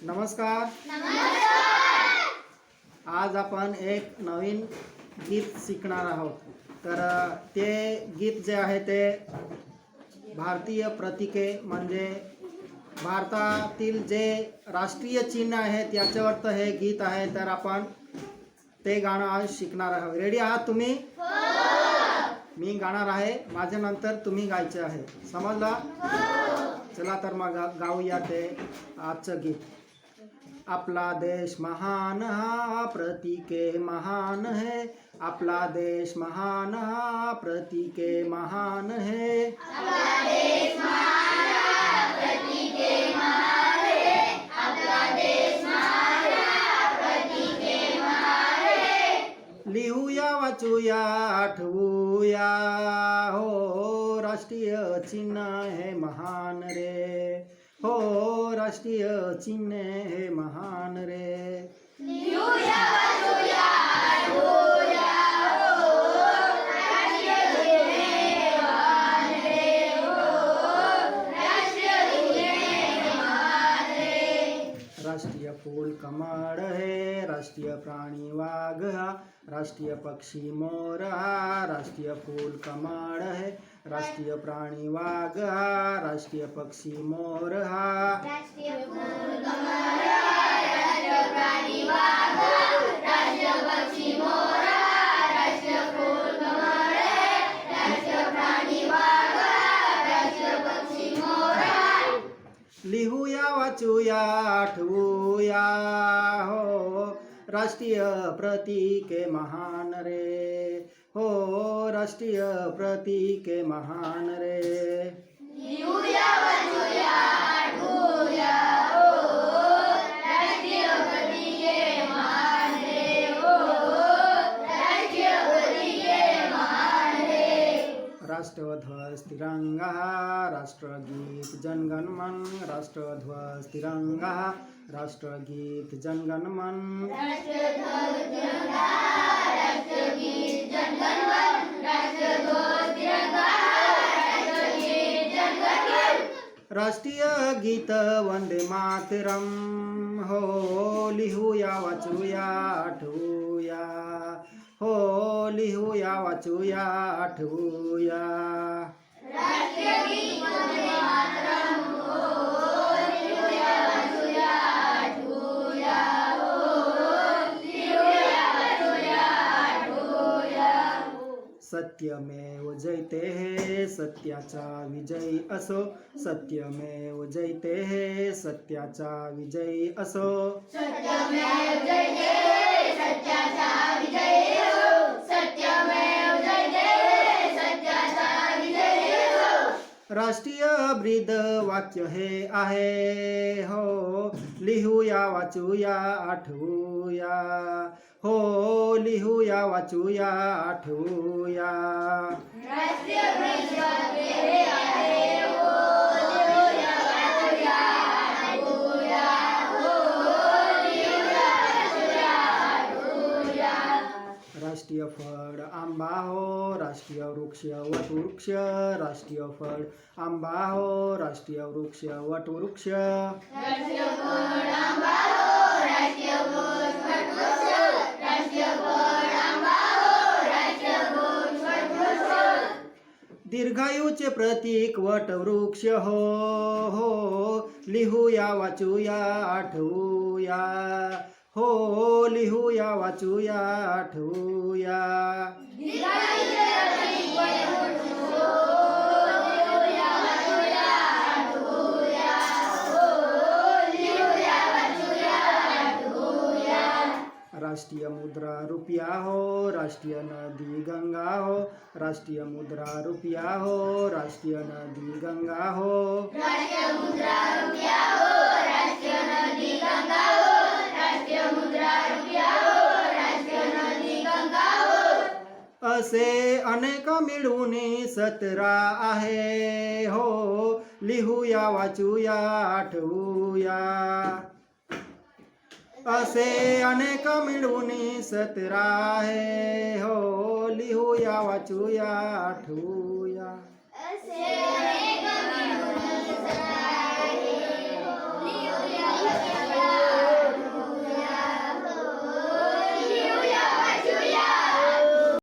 नमस्कार. आज आपण एक नवीन गीत शिकणार आहोत. तर ते गीत जे आहे ते भारतीय प्रतीके म्हणजे भारतातील जे राष्ट्रीय चिन्ह आहे त्याच्यावर हे गीत आहे. तर आपण ते गाणं आज शिकणार आहोत. रेडी आहात तुम्ही? मी गाणार आहे, माझ्या नंतर तुम्ही गायचे आहे. समजला? चला तर मग गाऊया ते आजचं गीत. आपला देश महान हा प्रतीके महान है. आपला देश महान हा प्रतीके महान है. आपला देश महान हा प्रतीके महान है. आपला देश महान हा प्रतीके महान है. लिहूया वाचूया आठवूया हो राष्ट्रीय चिन्ह है महान रे. हो राष्ट्रीय चिन्ह है महान रे. लिहूया वाचूया आठवूया हो राष्ट्रीय चिन्ह महान रे. हो राष्ट्रीय चिन्ह महान रे. राष्ट्रीय फूल कमळ है. राष्ट्रीय प्राणी वाघ हा. राष्ट्रीय पक्षी मोर हा. राष्ट्रीय फूल कमळ है. राष्ट्रीय प्राणी वाघ हा. राष्ट्रीय पक्षी मोर हा. राष्ट्रीय फूल कमळ राष्ट्रीय प्राणी वाघ राष्ट्रीय पक्षी मोर. राष्ट्रीय फूल कमळ राष्ट्रीय प्राणी वाघ राष्ट्रीय पक्षी मोर. लिहूया वाचूया आठवूया हो राष्ट्रीय प्रतीके महान रे. हो राष्ट्रीय प्रतीके महान रे. लिहूया वाचूया आठवूया हो राष्ट्रीय प्रतीके महान रे. हो राष्ट्रीय प्रतीके महान रे. राष्ट्रध्वज तिरंगा राष्ट्रगीत जनगण मन. राष्ट्रध्वज तिरंगा राष्ट्रगीत जनगण मन. राष्ट्रध्वज तिरंगा राष्ट्रगीत जनगण मन. राष्ट्रध्वज तिरंगा राष्ट्रगीत जनगण मन. राष्ट्रीय गीत वंदे मातरम हो लिहूया वाचूया आठवूया हो लिहूया वाचूया आठवूया. राष्ट्रीय गीत वंदे मातरम हो लिहूया वाचूया आठवूया हो लिहूया वाचूया आठवूया. सत्यमेव जयते हे सत्याचा विजय असो. सत्यमेव जयते हे सत्याचा विजय असो. सत्यमेव जयते सत्याचा विजय हो. सत्यमेव जयते सत्याचा विजय हो. राष्ट्रीय ब्रीद वाक्य हे आहे हो लिहूया वाचूया आठवूया हो लिहूया वाचूया आठवूया. राष्ट्रीय ब्रीद वाक्य हे आहे हो लिहूया वाचूया आठवूया हो लिहूया वाचूया आठवूया. राष्ट्रीय फळ आंबा हो राष्ट्रीय वृक्ष वटवृक्ष. राष्ट्रीय फळ आंबा हो राष्ट्रीय वृक्ष वटवृक्ष. राष्ट्रीय फळ आंबा हो राष्ट्रीय वृक्ष वटवृक्ष. राष्ट्रीय फळ आंबा हो राष्ट्रीय वृक्ष वटवृक्ष. दीर्घायूचे प्रतीक वटवृक्ष हो हो लिहूया वाचूया आठवूया हो लिहूया वाचूया आठवूया. दीर्घायुचे प्रतीक वटवृक्ष हो लिहूया वाचूया आठवूया हो लिहूया वाचूया आठवूया. राष्ट्रीय मुद्रा रुपया हो राष्ट्रीय नदी गंगा हो. राष्ट्रीय मुद्रा रुपया हो राष्ट्रीय नदी गंगा हो. राष्ट्रीय मुद्रा रुपया हो राष्ट्रीय नदी गंगा हो. राष्ट्रीय मुद्रा रुपया हो राष्ट्रीय नदी गंगा हो. असे अनेक मिळून 17 आहे हो लिहूया वाचूया आठवूया. असे अनेक मिळून 17 आहे हो लिहूया वाचूया आठवूया. असे अनेक मिळून